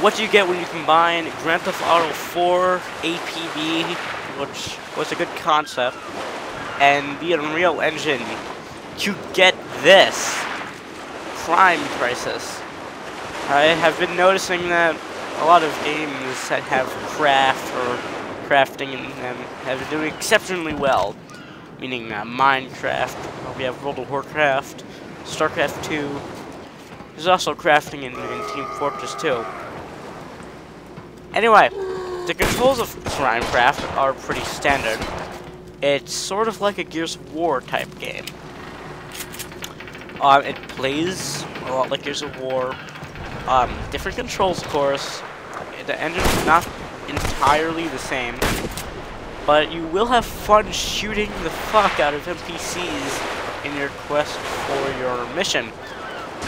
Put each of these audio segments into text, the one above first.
what do you get when you combine Grand Theft Auto 4, APB, which was a good concept, and the Unreal Engine? You get this, Crime Crisis. I have been noticing that a lot of games that have craft or crafting in them have been doing exceptionally well. Meaning Minecraft, we have World of Warcraft, StarCraft 2. There's also crafting in Team Fortress 2. Anyway, the controls of Crimecraft are pretty standard. It's sort of like a Gears of War type game. It plays a lot like Gears of War. Different controls, of course. The engine's not entirely the same, but you will have fun shooting the fuck out of NPCs in your quest for your mission.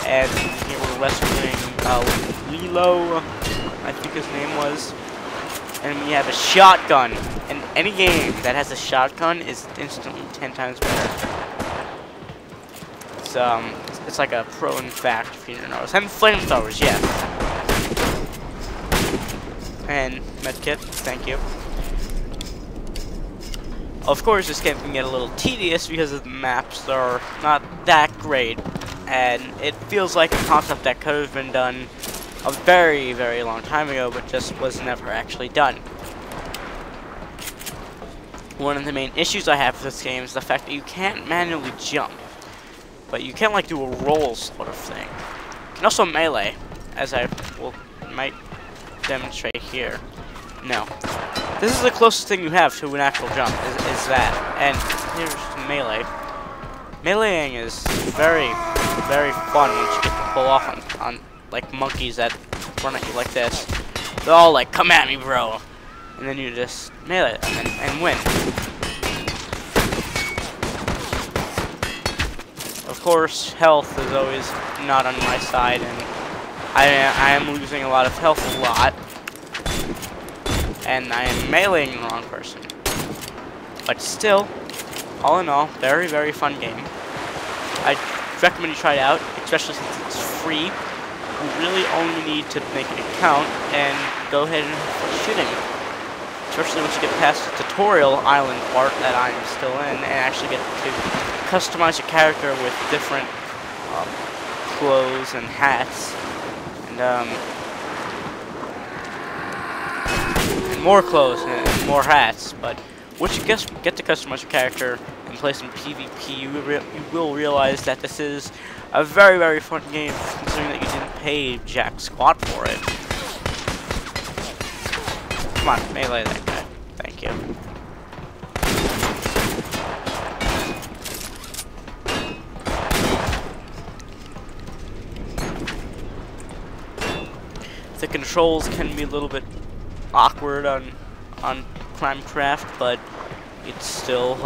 And here we're rescuing Lilo, I think his name was. And we have a shotgun. And any game that has a shotgun is instantly 10 times better. It's like a pro in fact, if you didn't know. And flamethrowers, yes. And medkit, thank you. Of course, this game can get a little tedious because the maps are not that great, and it feels like a concept that could have been done a very, very long time ago, but just was never actually done. One of the main issues I have with this game is the fact that you can't manually jump, but you can like do a roll sort of thing. You can also melee, as I might demonstrate here. No. This is the closest thing you have to an actual jump, is that. And here's melee. Meleeing is very, very fun once you get to pull off on like monkeys that run at you like this. They're all like, come at me, bro. And then you just melee them and win. Of course, health is always not on my side, and I am losing a lot of health a lot. And I am meleeing the wrong person. But still, all in all, very, very fun game. I recommend you try it out, especially since it's free. You really only need to make an account and go ahead and start shooting. Especially once you get past the tutorial island part that I'm still in, and actually get to customize your character with different clothes and hats. And more clothes and more hats, but once you get to customize your character and play some PvP, you will realize that this is a very, very fun game, considering that you didn't pay jack squat for it. Come on, melee that guy. Thank you. The controls can be a little bit awkward on Crimecraft, but it's still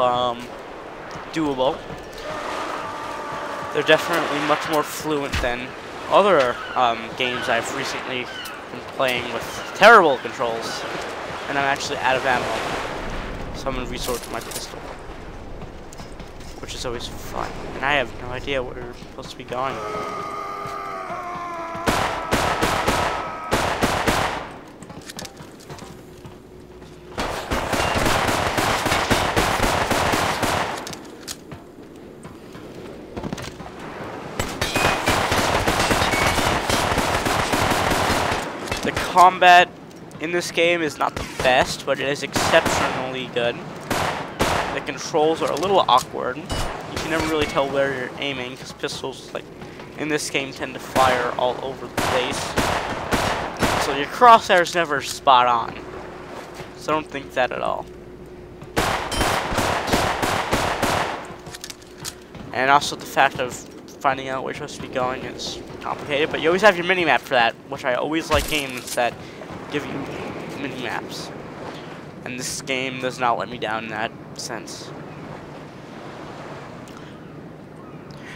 doable. They're definitely much more fluent than other games I've recently been playing with terrible controls, and I'm actually out of ammo, so I'm gonna resort to my pistol, which is always fun, and I have no idea where we're supposed to be going. The combat in this game is not the best, but it is exceptionally good. The controls are a little awkward. You can never really tell where you're aiming, because pistols, like, in this game tend to fire all over the place. So your crosshair's never spot on. So don't think that at all. And also the fact of finding out where you're supposed to be going is complicated, but you always have your mini-map for that, which I always like games that give you mini-maps. And this game does not let me down in that sense.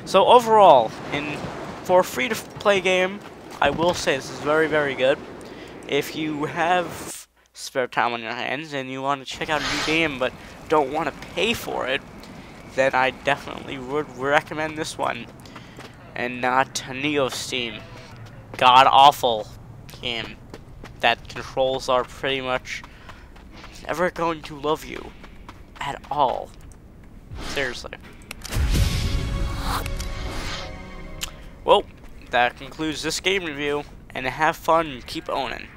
So overall, for a free-to-play game, I will say this is very, very good. If you have spare time on your hands and you want to check out a new game but don't want to pay for it, then I definitely would recommend this one, and not Neo Steam. God awful game. that controls are pretty much never going to love you at all. Seriously. Well, that concludes this game review, and have fun and keep owning.